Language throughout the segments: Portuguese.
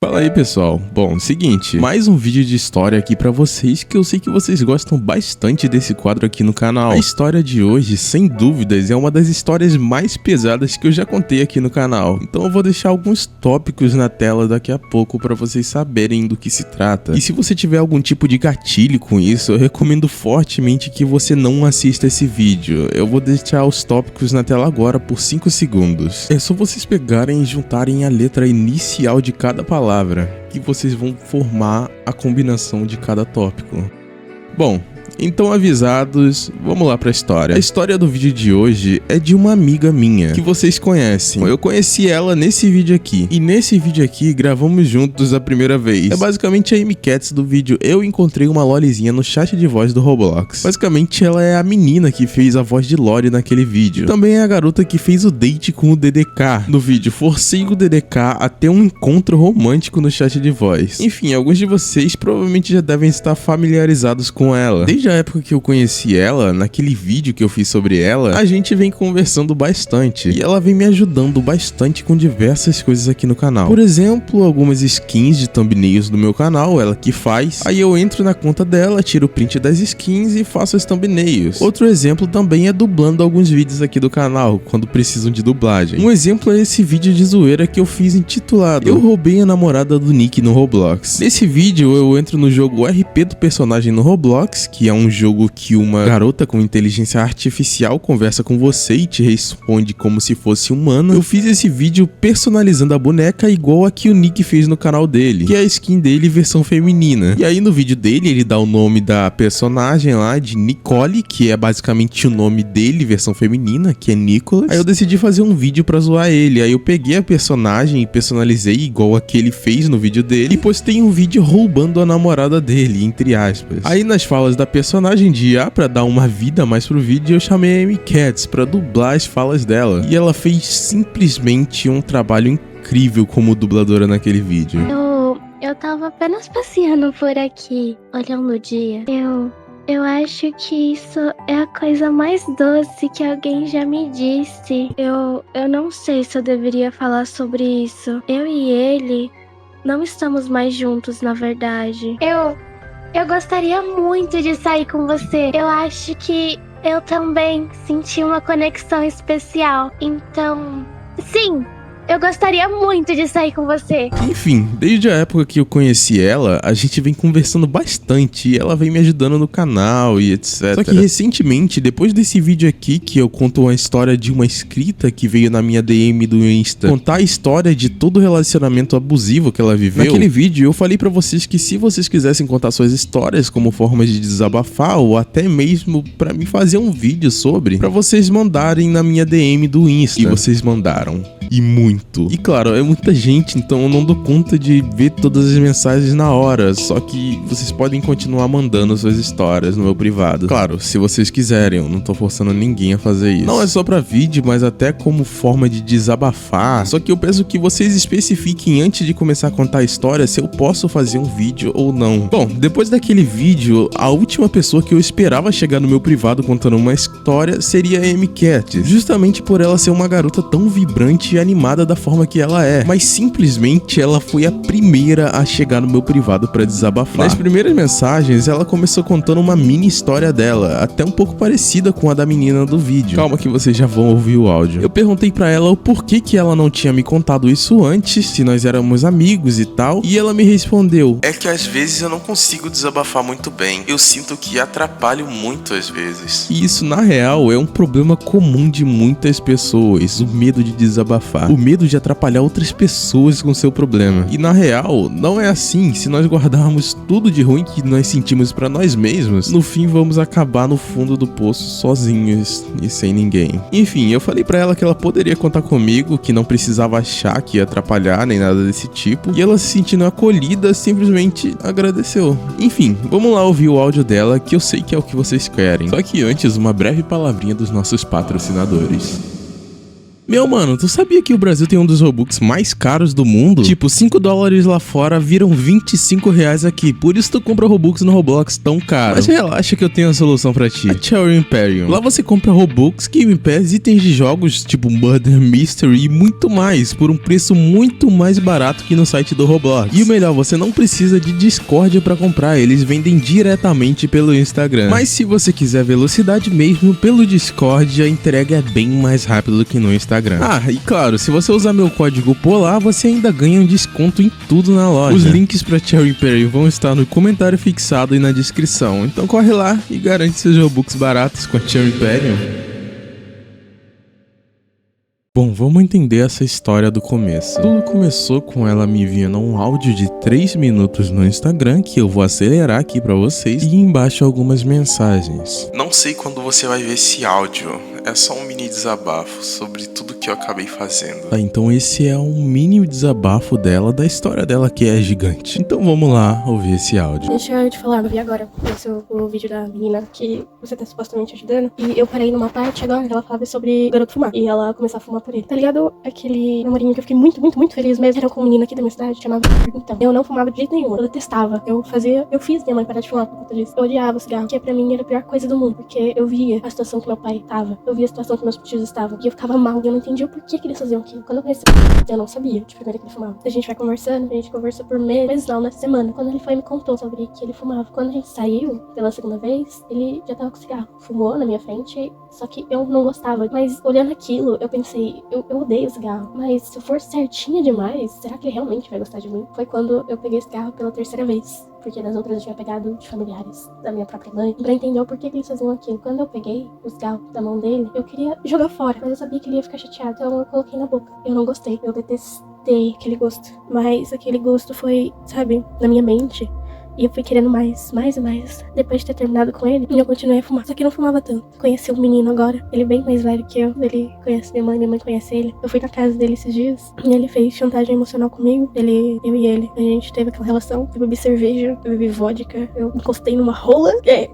Fala aí pessoal, bom, seguinte, mais um vídeo de história aqui pra vocês que eu sei que vocês gostam bastante desse quadro aqui no canal. A história de hoje, sem dúvidas, é uma das histórias mais pesadas que eu já contei aqui no canal. Então eu vou deixar alguns tópicos na tela daqui a pouco pra vocês saberem do que se trata. E se você tiver algum tipo de gatilho com isso, eu recomendo fortemente que você não assista esse vídeo. Eu vou deixar os tópicos na tela agora por 5 segundos. É só vocês pegarem e juntarem a letra inicial de cada palavra que vocês vão formar a combinação de cada tópico. Bom, então avisados, vamos lá pra história. A história do vídeo de hoje é de uma amiga minha, que vocês conhecem. Eu conheci ela nesse vídeo aqui. E nesse vídeo aqui, gravamos juntos a primeira vez. É basicamente a MCats do vídeo. Eu encontrei uma Lolizinha no chat de voz do Roblox. Basicamente, ela é a menina que fez a voz de Loli naquele vídeo. Também é a garota que fez o date com o DDK no vídeo. Forcei o DDK a ter um encontro romântico no chat de voz. Enfim, alguns de vocês provavelmente já devem estar familiarizados com ela. Desde a época que eu conheci ela, naquele vídeo que eu fiz sobre ela, a gente vem conversando bastante. E ela vem me ajudando bastante com diversas coisas aqui no canal. Por exemplo, algumas skins de thumbnails do meu canal, ela que faz. Aí eu entro na conta dela, tiro o print das skins e faço as thumbnails. Outro exemplo também é dublando alguns vídeos aqui do canal, quando precisam de dublagem. Um exemplo é esse vídeo de zoeira que eu fiz intitulado Eu roubei a namorada do Nick no Roblox. Nesse vídeo eu entro no jogo RP do personagem no Roblox, que é um jogo que uma garota com inteligência artificial conversa com você e te responde como se fosse humana. Eu fiz esse vídeo personalizando a boneca igual a que o Nick fez no canal dele, que é a skin dele versão feminina. E aí no vídeo dele ele dá o nome da personagem lá de Nicole, que é basicamente o nome dele versão feminina, que é Nicholas. Aí eu decidi fazer um vídeo pra zoar ele. Aí eu peguei a personagem e personalizei igual a que ele fez no vídeo dele e postei um vídeo roubando a namorada dele, entre aspas. Aí nas falas da personagem de IA, pra dar uma vida a mais pro vídeo, eu chamei a MCats pra dublar as falas dela. E ela fez simplesmente um trabalho incrível como dubladora naquele vídeo. Eu tava apenas passeando por aqui, olhando o dia. Eu acho que isso é a coisa mais doce que alguém já me disse. Eu não sei se eu deveria falar sobre isso. Eu e ele não estamos mais juntos, na verdade. Eu gostaria muito de sair com você. Eu acho que eu também senti uma conexão especial. Então, sim, eu gostaria muito de sair com você. Enfim, desde a época que eu conheci ela, a gente vem conversando bastante e ela vem me ajudando no canal e etc. Só que recentemente, depois desse vídeo aqui, que eu conto a história de uma inscrita que veio na minha DM do Insta, contar a história de todo o relacionamento abusivo que ela viveu, naquele vídeo eu falei pra vocês que se vocês quisessem contar suas histórias como formas de desabafar ou até mesmo pra mim fazer um vídeo sobre, pra vocês mandarem na minha DM do Insta. E vocês mandaram. E muito. E claro, é muita gente, então eu não dou conta de ver todas as mensagens na hora. Só que vocês podem continuar mandando suas histórias no meu privado. Claro, se vocês quiserem, eu não tô forçando ninguém a fazer isso. Não é só pra vídeo, mas até como forma de desabafar. Só que eu peço que vocês especifiquem antes de começar a contar a história se eu posso fazer um vídeo ou não. Bom, depois daquele vídeo, a última pessoa que eu esperava chegar no meu privado contando uma história seria a MCats. Justamente por ela ser uma garota tão vibrante e animada da forma que ela é, mas simplesmente ela foi a primeira a chegar no meu privado pra desabafar. Nas primeiras mensagens, ela começou contando uma mini história dela, até um pouco parecida com a da menina do vídeo. Calma que vocês já vão ouvir o áudio. Eu perguntei pra ela o porquê que ela não tinha me contado isso antes, se nós éramos amigos e tal, e ela me respondeu: é que às vezes eu não consigo desabafar muito bem, eu sinto que atrapalho muito às vezes. E isso na real é um problema comum de muitas pessoas, o medo de desabafar. O medo de atrapalhar outras pessoas com seu problema. E na real, não é assim. Se nós guardarmos tudo de ruim que nós sentimos pra nós mesmos, no fim vamos acabar no fundo do poço sozinhos e sem ninguém. Enfim, eu falei pra ela que ela poderia contar comigo, que não precisava achar que ia atrapalhar nem nada desse tipo. E ela, se sentindo acolhida, simplesmente agradeceu. Enfim, vamos lá ouvir o áudio dela, que eu sei que é o que vocês querem. Só que antes, uma breve palavrinha dos nossos patrocinadores. Meu mano, tu sabia que o Brasil tem um dos Robux mais caros do mundo? Tipo, 5 dólares lá fora viram 25 reais aqui. Por isso tu compra Robux no Roblox tão caro. Mas relaxa que eu tenho a solução pra ti. A Cherry Imperium. Lá você compra Robux, Game Pass, itens de jogos tipo Murder Mystery e muito mais por um preço muito mais barato que no site do Roblox. E o melhor, você não precisa de Discord pra comprar. Eles vendem diretamente pelo Instagram. Mas se você quiser velocidade mesmo, pelo Discord a entrega é bem mais rápida do que no Instagram. Ah, e claro, se você usar meu código POLAR, você ainda ganha um desconto em tudo na loja. Os links pra Cherry Imperium vão estar no comentário fixado e na descrição. Então corre lá e garante seus Robux baratos com a Cherry Imperium. Bom, vamos entender essa história do começo. Tudo começou com ela me enviando um áudio de 3 minutos no Instagram, que eu vou acelerar aqui pra vocês, e embaixo algumas mensagens. Não sei quando você vai ver esse áudio, é só um mini desabafo sobre tudo que eu acabei fazendo. Tá, então esse é um mini desabafo dela, da história dela que é gigante. Então vamos lá ouvir esse áudio. Deixa eu te falar, eu vi agora o vídeo da menina que você tá supostamente ajudando, e eu parei numa parte agora que ela falava sobre garoto fumar, e ela começou a fumar por ele. Tá ligado? Aquele namorinho que eu fiquei muito, muito, muito feliz mesmo, era com um menino aqui da minha cidade, chamava. Então, eu não fumava de jeito nenhum, eu detestava. Eu fiz minha mãe parar de fumar por conta disso. Eu odiava o cigarro, que pra mim era a pior coisa do mundo, porque eu via a situação que meu pai tava, eu via a situação que meus tios estavam, e eu ficava mal, e eu não entendia o porquê que eles faziam aquilo. Quando eu conheci, eu não sabia de primeira que ele fumava. A gente vai conversando, a gente conversa por meses não, na semana. Quando ele foi me contou sobre que ele fumava. Quando a gente saiu pela segunda vez, ele já tava com cigarro. Fumou na minha frente, só que eu não gostava. Mas olhando aquilo, eu pensei, eu odeio cigarro, mas se eu for certinha demais, será que ele realmente vai gostar de mim? Foi quando eu peguei cigarro pela terceira vez, porque nas outras eu tinha pegado de familiares da minha própria mãe, pra entender o porquê que eles faziam aquilo. Quando eu peguei o cigarro da mão dele, eu queria jogar fora, mas eu sabia que ele ia ficar chateado, então eu coloquei na boca. Eu não gostei, eu detestei aquele gosto, mas aquele gosto foi, sabe, na minha mente. E eu fui querendo mais e mais. Depois de ter terminado com ele, eu continuei a fumar. Só que eu não fumava tanto. Conheci um menino agora. Ele é bem mais velho que eu. Ele conhece minha mãe conhece ele. Eu fui na casa dele esses dias. E ele fez chantagem emocional comigo. Eu e ele. A gente teve aquela relação. Eu bebi cerveja, eu bebi vodka. Eu encostei numa rola.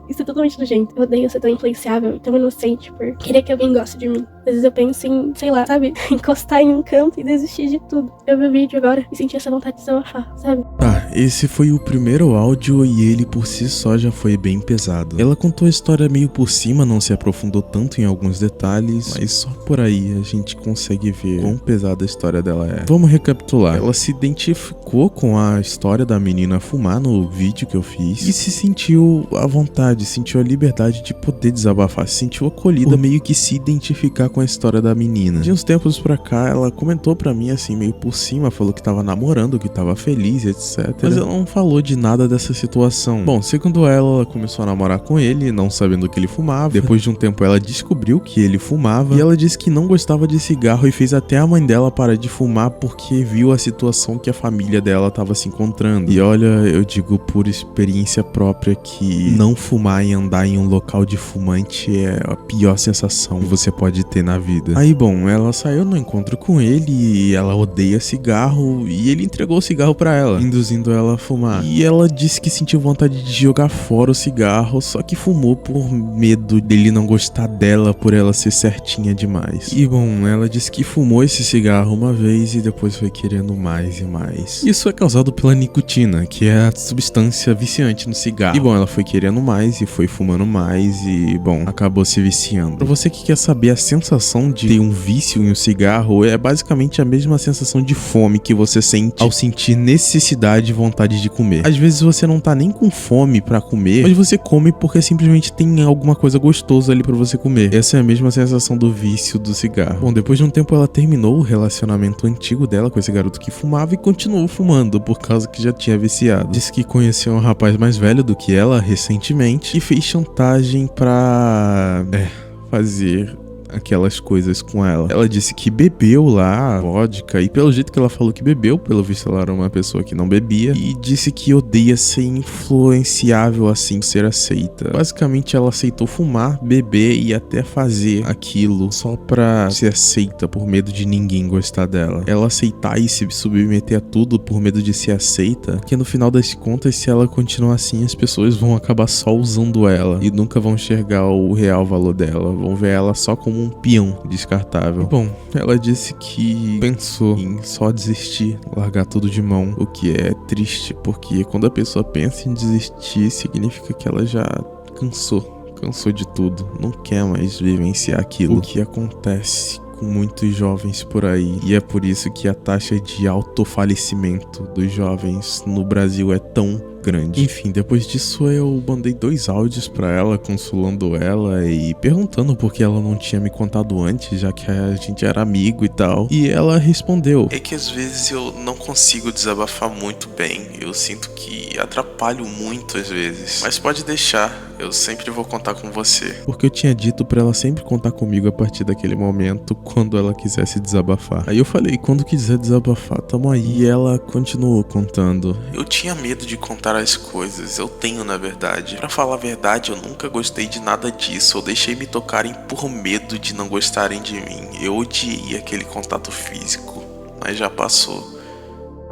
Isso é totalmente nojento. Eu odeio ser tão influenciável e tão inocente por querer que alguém goste de mim. Às vezes eu penso em, sei lá, sabe? Encostar em um canto e desistir de tudo. Eu vi o vídeo agora e senti essa vontade de desabafar, sabe? Tá, esse foi o primeiro áudio e ele por si só já foi bem pesado. Ela contou a história meio por cima, não se aprofundou tanto em alguns detalhes, mas só por aí a gente consegue ver quão pesada a história dela é. Vamos recapitular. Ela se identificou com a história da menina fumar no vídeo que eu fiz e se sentiu à vontade, sentiu a liberdade de poder desabafar, se sentiu acolhida, meio que se identificar com a história da menina. De uns tempos pra cá, ela comentou pra mim assim, meio por cima, falou que tava namorando, que tava feliz, etc. Mas ela não falou de nada dessa situação. Bom, segundo ela começou a namorar com ele, não sabendo que ele fumava. Depois de um tempo, ela descobriu que ele fumava e ela disse que não gostava de cigarro e fez até a mãe dela parar de fumar porque viu a situação que a família dela tava se encontrando. E olha, eu digo por experiência própria que não fumar e andar em um local de fumante é a pior sensação que você pode ter na vida. Aí, bom, ela saiu no encontro com ele e ela odeia cigarro e ele entregou o cigarro pra ela, induzindo ela a fumar. E ela disse que sentiu vontade de jogar fora o cigarro, só que fumou por medo dele não gostar dela por ela ser certinha demais. E bom, ela disse que fumou esse cigarro uma vez e depois foi querendo mais e mais. Isso é causado pela nicotina, que é a substância viciante no cigarro. E bom, ela foi querendo mais e foi fumando mais e bom, acabou se viciando. Pra você que quer saber a sensação de ter um vício em um cigarro, é basicamente a mesma sensação de fome que você sente ao sentir necessidade e vontade de comer. Às vezes você não tá nem com fome pra comer, mas você come porque simplesmente tem alguma coisa gostosa ali pra você comer. Essa é a mesma sensação do vício do cigarro. Bom, depois de um tempo ela terminou o relacionamento antigo dela com esse garoto que fumava e continuou fumando por causa que já tinha viciado. Disse que conheceu um rapaz mais velho do que ela recentemente e fez chantagem pra fazer aquelas coisas com ela. Ela disse que bebeu lá vodka e pelo jeito que ela falou que bebeu, pelo visto ela era uma pessoa que não bebia e disse que odeia ser influenciável assim, ser aceita. Basicamente ela aceitou fumar, beber e até fazer aquilo só pra ser aceita por medo de ninguém gostar dela. Ela aceitar e se submeter a tudo por medo de ser aceita, que no final das contas se ela continuar assim as pessoas vão acabar só usando ela e nunca vão enxergar o real valor dela, vão ver ela só como um peão descartável. Bom, ela disse que pensou em só desistir, largar tudo de mão, o que é triste, porque quando a pessoa pensa em desistir, significa que ela já cansou de tudo, não quer mais vivenciar aquilo. O que acontece com muitos jovens por aí, e é por isso que a taxa de autofalecimento dos jovens no Brasil é tão grande. Enfim, depois disso eu mandei 2 áudios pra ela, consolando ela e perguntando por que ela não tinha me contado antes, já que a gente era amigo e tal. E ela respondeu: é que às vezes eu não consigo desabafar muito bem, eu sinto que atrapalho muito às vezes, mas pode deixar, eu sempre vou contar com você. Porque eu tinha dito pra ela sempre contar comigo a partir daquele momento, quando ela quisesse desabafar. Aí eu falei: quando quiser desabafar, tamo aí. E ela continuou contando: eu tinha medo de contar as coisas, eu tenho na verdade. Pra falar a verdade, eu nunca gostei de nada disso, eu deixei me tocarem por medo de não gostarem de mim. Eu odiei aquele contato físico, mas já passou,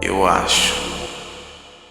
eu acho.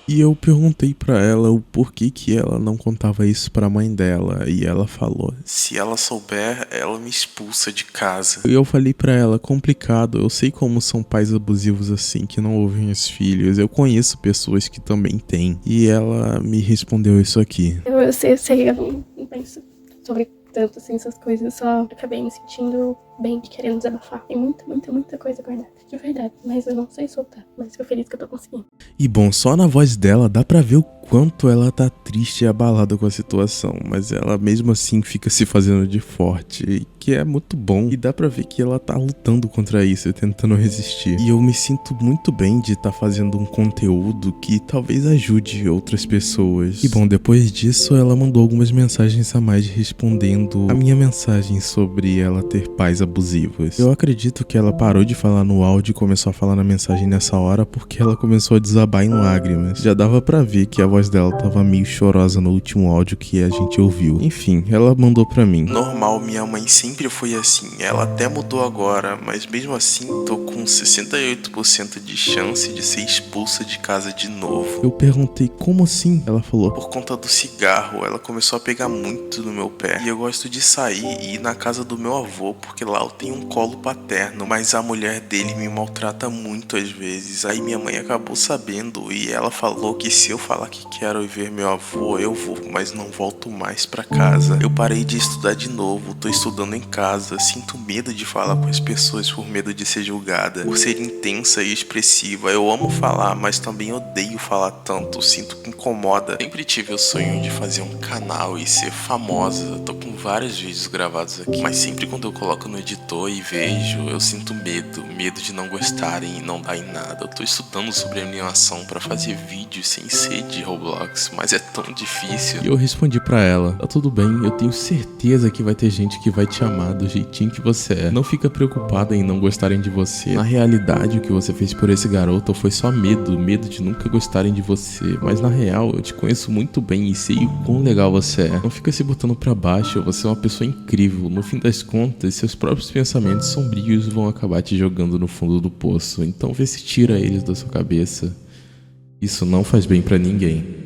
E eu perguntei pra ela o porquê que ela não contava isso pra mãe dela, e ela falou: se ela souber, ela me expulsa de casa. E eu falei pra ela: complicado, eu sei como são pais abusivos assim, que não ouvem os filhos, eu conheço pessoas que também têm. E ela me respondeu isso aqui: eu sei, eu não penso sobre tanto assim essas coisas, só acabei me sentindo bem, querendo desabafar. Tem muita coisa guardada, de verdade, mas eu não sei soltar, mas fico feliz que eu tô conseguindo. E bom, só na voz dela dá pra ver o quanto ela tá triste e abalada com a situação, mas ela mesmo assim fica se fazendo de forte, que é muito bom, e dá pra ver que ela tá lutando contra isso, tentando resistir. E eu me sinto muito bem de estar fazendo um conteúdo que talvez ajude outras pessoas. E bom, depois disso ela mandou algumas mensagens a mais respondendo a minha mensagem sobre ela ter pais abusivos. Eu acredito que ela parou de falar no áudio e começou a falar na mensagem nessa hora porque ela começou a desabar em lágrimas. Já dava pra ver que a voz dela tava meio chorosa no último áudio que a gente ouviu. Enfim, ela mandou pra mim: normal, minha mãe sempre foi assim, ela até mudou agora, mas mesmo assim tô com 68% de chance de ser expulsa de casa de novo. Eu perguntei: como assim? Ela falou: por conta do cigarro, ela começou a pegar muito no meu pé, e eu gosto de sair e ir na casa do meu avô, porque lá eu tenho um colo paterno, mas a mulher dele me maltrata muito às vezes. Aí minha mãe acabou sabendo e ela falou que se eu falar que quero ir ver meu avô, eu vou, mas não volto mais pra casa. Eu parei de estudar de novo, tô estudando em casa, sinto medo de falar com as pessoas por medo de ser julgada, por ser intensa e expressiva. Eu amo falar, mas também odeio falar tanto, sinto que incomoda. Sempre tive o sonho de fazer um canal e ser famosa, tô com vários vídeos gravados aqui, mas sempre quando eu coloco no editor e vejo, eu sinto medo de não gostarem e não dar em nada. Eu tô estudando sobre animação pra fazer vídeos sem ser de Roblox, mas é tão difícil. E eu respondi pra ela: tá tudo bem, eu tenho certeza que vai ter gente que vai te amar do jeitinho que você é. Não fica preocupada em não gostarem de você. Na realidade, o que você fez por esse garoto foi só medo de nunca gostarem de você. Mas na real, eu te conheço muito bem e sei o quão legal você é. Não fica se botando pra baixo, você é uma pessoa incrível. No fim das contas, seus próprios pensamentos sombrios vão acabar te jogando no fundo do poço. Então vê se tira eles da sua cabeça. Isso não faz bem pra ninguém.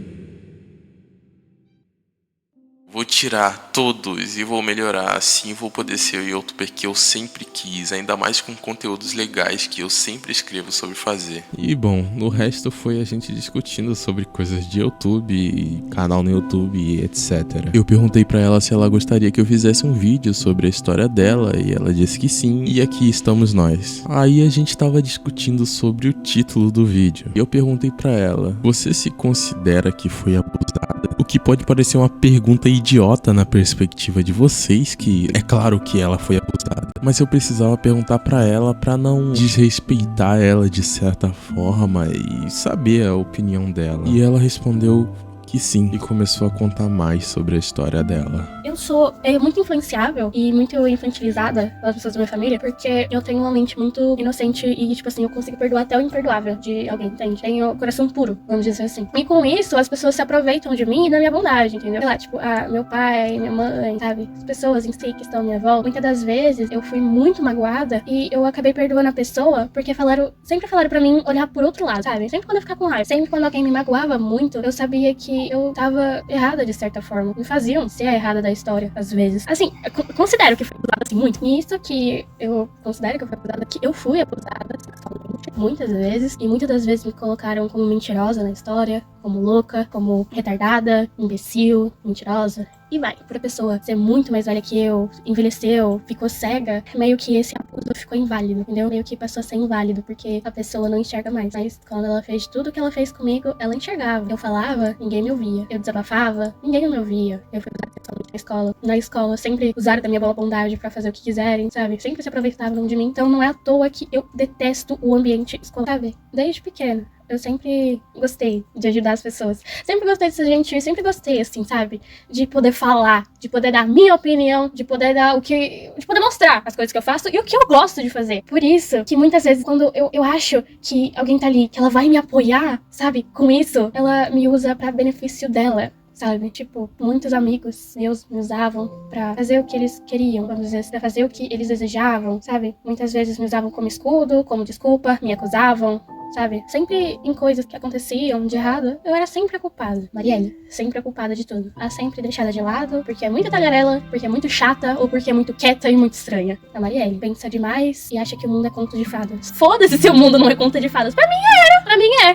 Vou tirar todos e vou melhorar, assim vou poder ser o youtuber que eu sempre quis, ainda mais com conteúdos legais que eu sempre escrevo sobre fazer. E bom, no resto foi a gente discutindo sobre coisas de YouTube, canal no YouTube e etc. Eu perguntei pra ela se ela gostaria que eu fizesse um vídeo sobre a história dela e ela disse que sim, e aqui estamos nós. Aí a gente tava discutindo sobre o título do vídeo. Eu perguntei pra ela: você se considera que foi abusada? O que pode parecer uma pergunta idiota na perspectiva de vocês, que é claro que ela foi abusada, mas eu precisava perguntar pra ela pra não desrespeitar ela de certa forma e saber a opinião dela. E ela respondeu que sim, e começou a contar mais sobre a história dela. Eu sou muito influenciável e muito infantilizada pelas pessoas da minha família, porque eu tenho uma mente muito inocente e, tipo assim, eu consigo perdoar até o imperdoável de alguém, entende? Tenho coração puro, vamos dizer assim. E com isso, as pessoas se aproveitam de mim e da minha bondade, entendeu? Sei lá, tipo, meu pai, minha mãe, sabe? As pessoas em si que estão à minha volta. Muitas das vezes, eu fui muito magoada e eu acabei perdoando a pessoa porque sempre falaram pra mim olhar por outro lado, sabe? Sempre quando eu ficava com raiva, sempre quando alguém me magoava muito, eu sabia que que eu tava errada de certa forma. Me faziam ser a errada da história, às vezes. Assim, eu considero que fui abusada assim muito. Nisso que eu considero que eu fui abusada, que eu fui abusada sexualmente muitas vezes. E muitas das vezes me colocaram como mentirosa na história, como louca, como retardada, imbecil, mentirosa. E vai, pra pessoa ser muito mais velha que eu, envelheceu, ficou cega, meio que esse abuso ficou inválido, entendeu? Meio que passou a ser inválido, porque a pessoa não enxerga mais. Mas quando ela fez tudo que ela fez comigo, ela enxergava. Eu falava, ninguém me ouvia. Eu desabafava, ninguém me ouvia. Eu fui usada sexualmente na escola. Na escola, sempre usaram da minha boa bondade pra fazer o que quiserem, sabe? Sempre se aproveitavam de mim. Então não é à toa que eu detesto o ambiente escolar, sabe? Desde pequena. Eu sempre gostei de ajudar as pessoas. Sempre gostei de ser gentil, sempre gostei, assim, sabe? De poder falar, de poder dar minha opinião, de poder dar de poder mostrar as coisas que eu faço e o que eu gosto de fazer. Por isso que muitas vezes, quando eu acho que alguém tá ali, que ela vai me apoiar, sabe? Com isso, ela me usa pra benefício dela. Sabe? Tipo, muitos amigos meus me usavam pra fazer o que eles queriam, vamos dizer, pra fazer o que eles desejavam, sabe? Muitas vezes me usavam como escudo, como desculpa, me acusavam, sabe? Sempre em coisas que aconteciam de errado, eu era sempre a culpada. Marielle, sempre a culpada de tudo. A sempre deixada de lado, porque é muito tagarela, porque é muito chata, ou porque é muito quieta e muito estranha. A Marielle pensa demais e acha que o mundo é conto de fadas. Foda-se se o mundo não é conto de fadas. Pra mim era!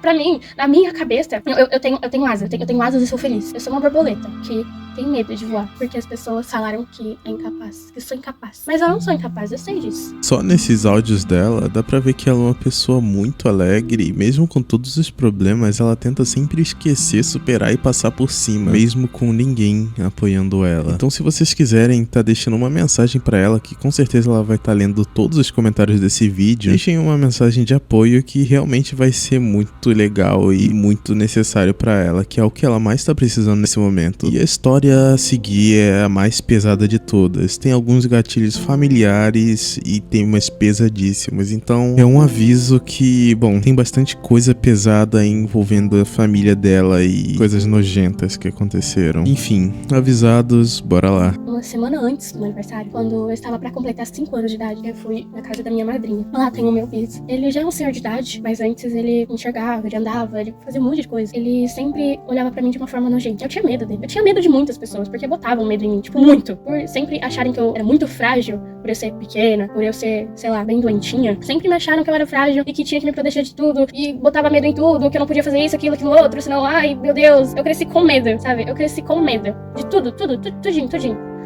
Pra mim, na minha cabeça, eu tenho asas, eu tenho asas e sou feliz. Eu sou uma borboleta que tem medo de voar, porque as pessoas falaram que é incapaz, que eu sou incapaz. Mas eu não sou incapaz, eu sei disso. Só nesses áudios dela, dá pra ver que ela é uma pessoa muito alegre e mesmo com todos os problemas, ela tenta sempre esquecer, superar e passar por cima, mesmo com ninguém apoiando ela. Então se vocês quiserem tá deixando uma mensagem pra ela, que com certeza ela vai estar lendo todos os comentários desse vídeo, deixem uma mensagem de apoio que realmente vai ser muito legal e muito necessário pra ela, que é o que ela mais tá precisando nesse momento. E a história a seguir é a mais pesada de todas. Tem alguns gatilhos familiares e tem umas pesadíssimas. Então é um aviso que, bom, tem bastante coisa pesada envolvendo a família dela e coisas nojentas que aconteceram. Enfim, avisados, bora lá. Uma semana antes do meu aniversário, quando eu estava pra completar 5 anos de idade, eu fui na casa da minha madrinha. Lá tem o meu bis. Ele já é um senhor de idade, mas antes ele enxergava, ele andava, ele fazia um monte de coisa. Ele sempre olhava pra mim de uma forma nojenta. Eu tinha medo dele. Eu tinha medo de muitas pessoas, porque botavam medo em mim, tipo, muito. Por sempre acharem que eu era muito frágil, por eu ser pequena, por eu ser, sei lá, bem doentinha. Sempre me acharam que eu era frágil e que tinha que me proteger de tudo. E botava medo em tudo, que eu não podia fazer isso, aquilo outro, senão, ai, meu Deus. Eu cresci com medo, sabe? Eu cresci com medo. De tudo, tudinho.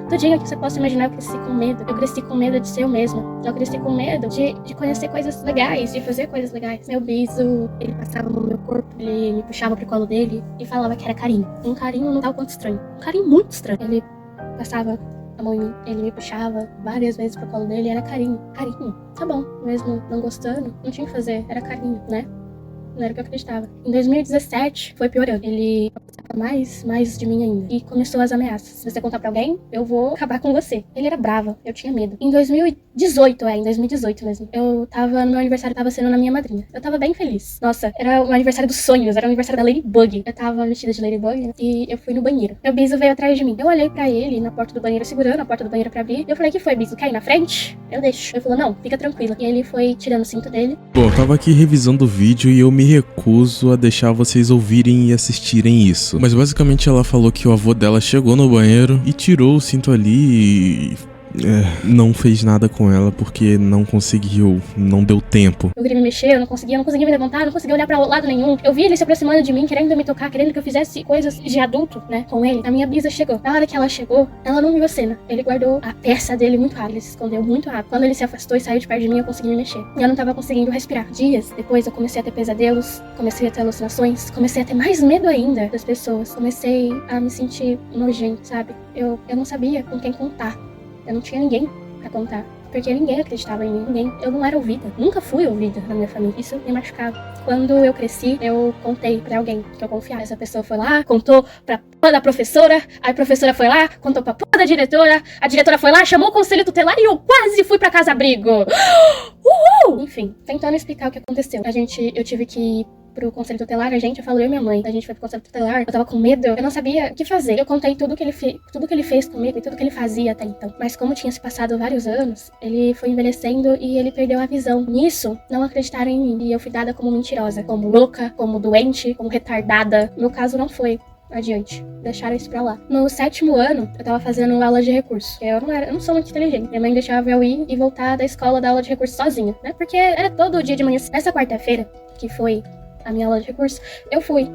Tudinho que você possa imaginar, eu cresci com medo. Eu cresci com medo de ser eu mesma. Eu cresci com medo de conhecer coisas legais, de fazer coisas legais. Meu biso, ele passava no meu corpo, ele me puxava pro colo dele e falava que era carinho. Um carinho não tal quanto estranho. Um carinho muito estranho. Ele passava a mão em mim, ele me puxava várias vezes pro colo dele, era carinho. Carinho. Tá bom. Mesmo não gostando, não tinha o que fazer. Era carinho, né? Não era o que eu acreditava. Em 2017, foi piorando. Ele abusava mais de mim ainda. E começou as ameaças. Se você contar pra alguém, eu vou acabar com você. Ele era bravo, eu tinha medo. Em 2018 mesmo. Eu tava, no meu aniversário tava sendo na minha madrinha. Eu tava bem feliz. Nossa, era o aniversário dos sonhos, era o aniversário da Ladybug. Eu tava vestida de Ladybug e eu fui no banheiro. Meu biso veio atrás de mim. Eu olhei pra ele na porta do banheiro, segurando a porta do banheiro pra abrir. E eu falei, que foi, biso? Quer ir na frente? Eu deixo. Ele falou, não, fica tranquila. E ele foi tirando o cinto dele. Bom, eu tava aqui revisando o vídeo e eu me recuso a deixar vocês ouvirem e assistirem isso. Mas basicamente ela falou que o avô dela chegou no banheiro e tirou o cinto ali e não fez nada com ela porque não conseguiu, não deu tempo. Eu queria me mexer, eu não conseguia me levantar, não conseguia olhar pra lado nenhum. Eu vi ele se aproximando de mim, querendo me tocar, querendo que eu fizesse coisas de adulto, né, com ele. A minha bisa chegou. Na hora que ela chegou, ela não viu a cena. Ele guardou a peça dele muito rápido, ele se escondeu muito rápido. Quando ele se afastou e saiu de perto de mim, eu consegui me mexer. E eu não tava conseguindo respirar. Dias depois eu comecei a ter pesadelos, comecei a ter alucinações, comecei a ter mais medo ainda das pessoas. Comecei a me sentir nojento, sabe? Eu não sabia com quem contar. Eu não tinha ninguém pra contar, porque ninguém acreditava em mim, ninguém. Eu não era ouvida, nunca fui ouvida na minha família, isso me machucava. Quando eu cresci, eu contei pra alguém que eu confiava. Essa pessoa foi lá, contou pra p*** da professora, a professora foi lá, contou pra p*** da diretora, a diretora foi lá, chamou o conselho tutelar e eu quase fui pra casa-abrigo. Uhul! Enfim, tentando explicar o que aconteceu. Eu tive que ir pro conselho tutelar, eu falei, eu e minha mãe, a gente foi pro conselho tutelar, eu tava com medo, eu não sabia o que fazer. Eu contei tudo que ele fez comigo e tudo que ele fazia até então. Mas como tinha se passado vários anos, ele foi envelhecendo e ele perdeu a visão. Nisso, não acreditaram em mim. E eu fui dada como mentirosa, como louca, como doente, como retardada. No meu caso não foi adiante. Deixaram isso pra lá. No 7º ano, eu tava fazendo aula de recurso. Eu não sou muito inteligente. Minha mãe deixava eu ir e voltar da escola da aula de recurso sozinha, né? Porque era todo dia de manhã. Nessa quarta-feira, que foi a minha aula de recurso, eu fui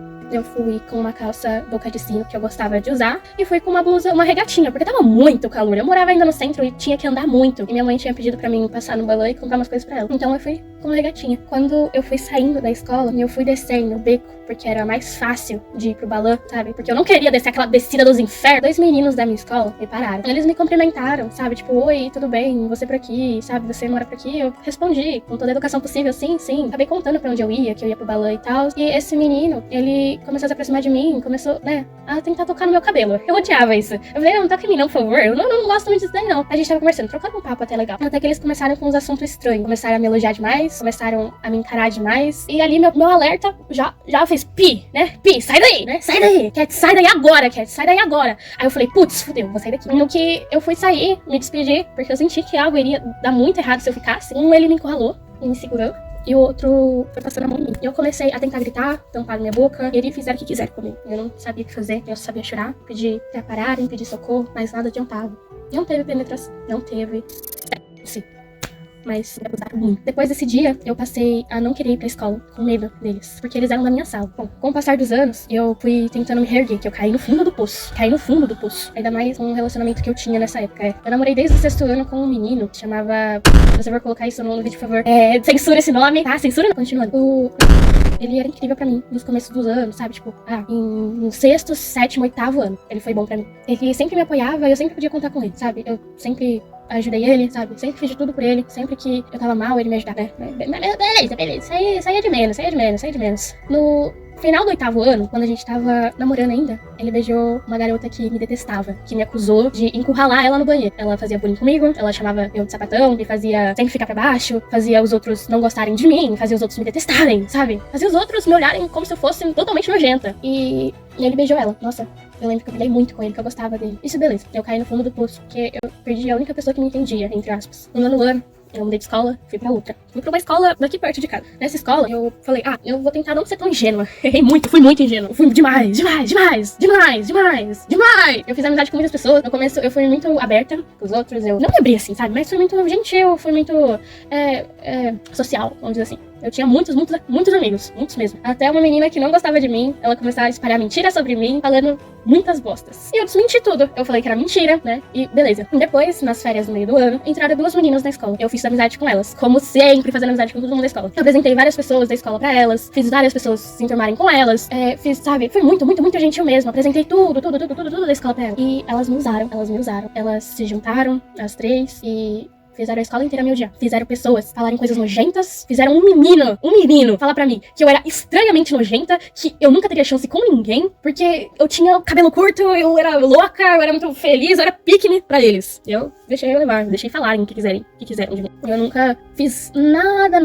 com uma calça boca de sino que eu gostava de usar e fui com uma blusa, uma regatinha, porque tava muito calor. Eu morava ainda no centro e tinha que andar muito. E minha mãe tinha pedido pra mim passar no balão e comprar umas coisas pra ela. Então eu fui com uma regatinha. Quando eu fui saindo da escola, eu fui descendo o beco, porque era mais fácil de ir pro balão, sabe? Porque eu não queria descer aquela descida dos infernos. 2 meninos da minha escola me pararam. Eles me cumprimentaram, sabe? Tipo, oi, tudo bem? Você por aqui, sabe? Você mora por aqui? Eu respondi com toda a educação possível, sim. Acabei contando pra onde eu ia, que eu ia pro balão e tal. E esse menino, ele começou a se aproximar de mim, começou, né, a tentar tocar no meu cabelo. Eu odiava isso. Eu falei, não toca em mim não, por favor. Eu não gosto muito disso daí, não. A gente tava conversando, trocando um papo até legal. Até que eles começaram com uns assuntos estranhos. Começaram a me elogiar demais, começaram a me encarar demais. E ali meu alerta já fez pi, né? Pi, sai daí, né? Sai daí. Cat, sai daí agora, Cat, sai daí agora. Aí eu falei, putz, fudeu, vou sair daqui. No que eu fui sair, me despedir, porque eu senti que algo iria dar muito errado se eu ficasse. Ele me encurralou e me segurou. E o outro foi passando a mão em mim. E eu comecei a tentar gritar, tampar minha boca. E eles fizeram o que quiseram comigo. Eu não sabia o que fazer. Eu sabia chorar, pedir pra pararem, pedir socorro. Mas nada adiantava. Não teve penetração. Não teve. Sim. Mas me abusaram muito. Depois desse dia, eu passei a não querer ir pra escola, com medo deles, porque eles eram da minha sala. Bom, com o passar dos anos, eu fui tentando me reerguer, que eu caí no fundo do poço. Ainda mais com o relacionamento que eu tinha nessa época. Eu namorei desde o 6º ano com um menino que chamava... Se você for colocar isso no vídeo, por favor. Censura esse nome, tá? Censura não. Continuando. Ele era incrível pra mim nos começos dos anos, sabe? Tipo, no 6º, 7º, 8º ano, ele foi bom pra mim. Ele sempre me apoiava e eu sempre podia contar com ele, sabe? Eu sempre ajudei ele, sabe? Sempre fiz de tudo por ele. Sempre que eu tava mal, ele me ajudava, né? Beleza. Saía de menos. No final do 8º ano, quando a gente tava namorando ainda, ele beijou uma garota que me detestava, que me acusou de encurralar ela no banheiro. Ela fazia bullying comigo, ela chamava eu de sapatão, me fazia sempre ficar pra baixo, fazia os outros não gostarem de mim, fazia os outros me detestarem, sabe? Fazia os outros me olharem como se eu fosse totalmente nojenta. E ele beijou ela. Nossa, eu lembro que eu briguei muito com ele, que eu gostava dele. Isso, beleza. Eu caí no fundo do poço, porque eu perdi a única pessoa que me entendia, entre aspas. No 9º ano, eu mudei de escola, fui pra outra. Fui pra uma escola daqui perto de casa. Nessa escola, eu falei, eu vou tentar não ser tão ingênua. Errei muito, fui muito ingênua. Fui demais. Eu fiz amizade com muitas pessoas. No começo, eu fui muito aberta com os outros. Eu não me abri assim, sabe? Mas fui muito gentil, fui muito social, vamos dizer assim. Eu tinha muitos amigos, muitos mesmo. Até uma menina que não gostava de mim, ela começava a espalhar mentiras sobre mim, falando muitas bostas. E eu desmenti tudo. Eu falei que era mentira, né? E beleza. Depois, nas férias no meio do ano, entraram 2 meninas na escola. Eu fiz amizade com elas. Como sempre, fazendo amizade com todo mundo da escola. Eu apresentei várias pessoas da escola pra elas. Fiz várias pessoas se enturmarem com elas. Fiz, sabe? Foi muito gentil mesmo. Apresentei tudo da escola pra elas. E elas me usaram. Elas se juntaram, as 3, e... fizeram a escola inteira me odiar. Fizeram pessoas falarem coisas nojentas. Fizeram um menino falar pra mim que eu era estranhamente nojenta, que eu nunca teria chance com ninguém, porque eu tinha cabelo curto, eu era louca, eu era muito feliz, eu era pique pra eles. Eu deixei eu levar, deixei falarem o que quiseram de mim. Eu nunca fiz nada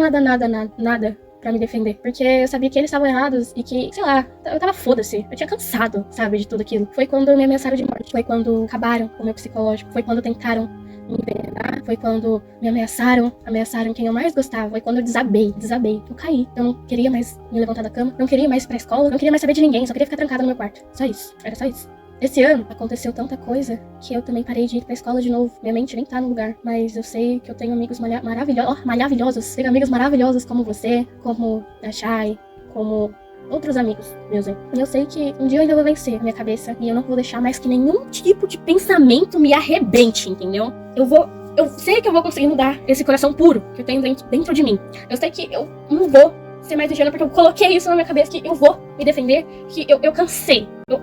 pra me defender, porque eu sabia que eles estavam errados e que, sei lá, eu tava foda-se. Eu tinha cansado, sabe, de tudo aquilo. Foi quando me ameaçaram de morte. Foi quando acabaram com o meu psicológico. Foi quando tentaram me envenenar. Foi quando me ameaçaram quem eu mais gostava. Foi quando eu desabei. Eu caí. Eu não queria mais me levantar da cama, não queria mais ir pra escola, não queria mais saber de ninguém, só queria ficar trancada no meu quarto. Era só isso. Esse ano aconteceu tanta coisa que eu também parei de ir pra escola de novo. Minha mente nem tá no lugar, mas eu sei que eu tenho amigos maravilhosos. Tenho amigos maravilhosos como você, como a Shai, como outros amigos meus aí. E eu sei que um dia eu ainda vou vencer a minha cabeça e eu não vou deixar mais que nenhum tipo de pensamento me arrebente, entendeu? Eu sei que eu vou conseguir mudar esse coração puro que eu tenho dentro de mim. Eu sei que eu não vou ser mais ingênua, porque eu coloquei isso na minha cabeça, que eu vou me defender, que eu cansei. Eu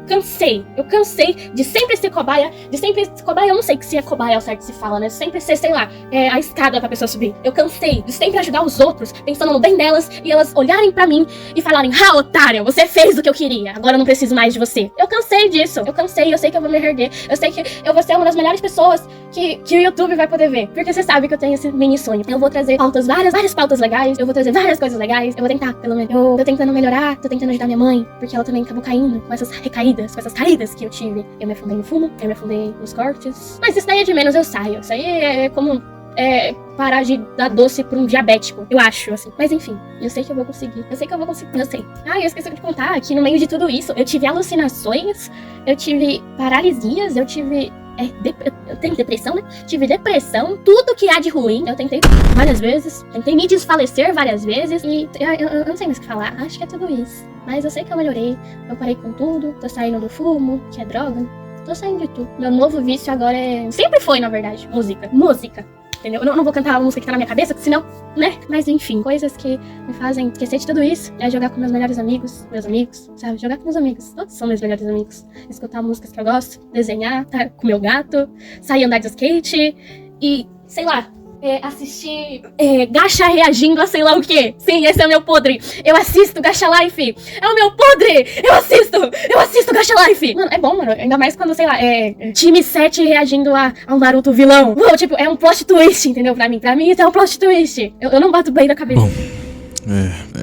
cansei de sempre ser cobaia, eu não sei se é cobaia ao certo que se fala, né? Sempre ser, sei lá, a escada pra pessoa subir. Eu cansei de sempre ajudar os outros, pensando no bem delas, e elas olharem pra mim e falarem, otária, você fez o que eu queria, agora eu não preciso mais de você. Eu cansei disso, eu sei que eu vou me reerguer, eu sei que eu vou ser uma das melhores pessoas que o YouTube vai poder ver, porque você sabe que eu tenho esse mini sonho. Eu vou trazer pautas, várias pautas legais, eu vou trazer várias coisas legais, eu vou tentar, pelo menos. Eu tô tentando melhorar, tô tentando ajudar minha mãe, porque ela também acabou caindo com essas caídas que eu tive. Eu me afundei no fumo, eu me afundei nos cortes. Mas isso daí é de menos, eu saio. Isso aí é como parar de dar doce pra um diabético. Eu acho, assim. Mas enfim, eu sei que eu vou conseguir. Eu sei. Ah, eu esqueci de contar que no meio de tudo isso, eu tive alucinações, eu tive paralisias, eu tive... eu tenho depressão, né? Tive depressão, tudo que há de ruim. Eu tentei várias vezes, tentei me desfalecer várias vezes. E eu não sei mais o que falar, acho que é tudo isso. Mas eu sei que eu melhorei, eu parei com tudo, tô saindo do fumo, que é droga. Tô saindo de tudo. Meu novo vício agora sempre foi, na verdade, música. Entendeu? Eu não vou cantar a música que tá na minha cabeça, senão, né? Mas enfim, coisas que me fazem esquecer de tudo isso é jogar com meus melhores amigos, sabe? Jogar com meus amigos. Todos são meus melhores amigos. Escutar músicas que eu gosto, desenhar, tá com meu gato, sair andar de skate e, sei lá, assistir Gacha reagindo a sei lá o quê. Sim, esse é o meu podre. Eu assisto Gacha Life. É o meu podre. Eu assisto Gacha Life. Mano, é bom, mano. Ainda mais quando, sei lá, time 7 reagindo ao Naruto vilão. Uou, tipo, é um plot twist, entendeu? Pra mim isso é um plot twist. Eu não bato bem na cabeça. Bom,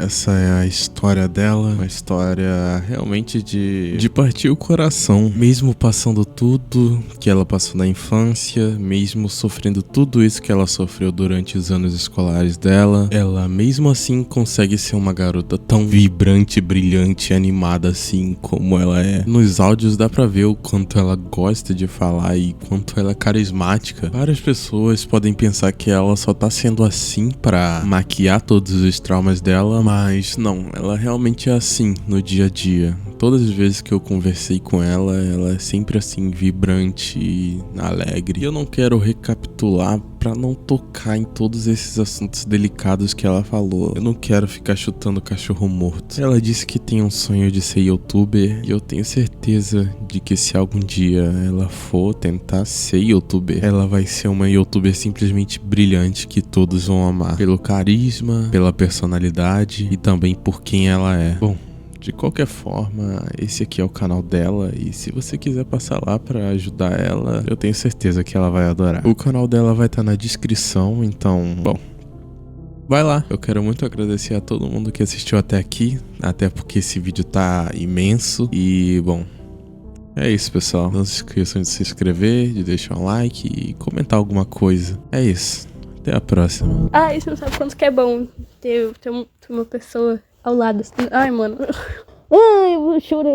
essa é a história dela, uma história realmente de partir o coração, mesmo passando tudo que ela passou na infância, mesmo sofrendo tudo isso que ela sofreu durante os anos escolares dela, ela mesmo assim consegue ser uma garota tão vibrante, brilhante, animada assim como ela é. Nos áudios dá pra ver o quanto ela gosta de falar e quanto ela é carismática. Várias pessoas podem pensar que ela só tá sendo assim pra maquiar todos os traumas dela, mas não, ela realmente é assim no dia a dia. Todas as vezes que eu conversei com ela, ela é sempre assim, vibrante e alegre. E eu não quero recapitular pra não tocar em todos esses assuntos delicados que ela falou. Eu não quero ficar chutando cachorro morto. Ela disse que tem um sonho de ser youtuber e eu tenho certeza de que se algum dia ela for tentar ser youtuber, ela vai ser uma youtuber simplesmente brilhante que todos vão amar. Pelo carisma, pela personalidade e também por quem ela é. Bom, de qualquer forma, esse aqui é o canal dela e se você quiser passar lá pra ajudar ela, eu tenho certeza que ela vai adorar. O canal dela vai estar na descrição, então, bom, vai lá. Eu quero muito agradecer a todo mundo que assistiu até aqui, até porque esse vídeo tá imenso e, bom, é isso, pessoal. Não se esqueçam de se inscrever, de deixar um like e comentar alguma coisa. É isso. Até a próxima. Ai, você não sabe quanto que é bom ter uma pessoa ao lado. Ai, mano. Ai, eu vou chorar.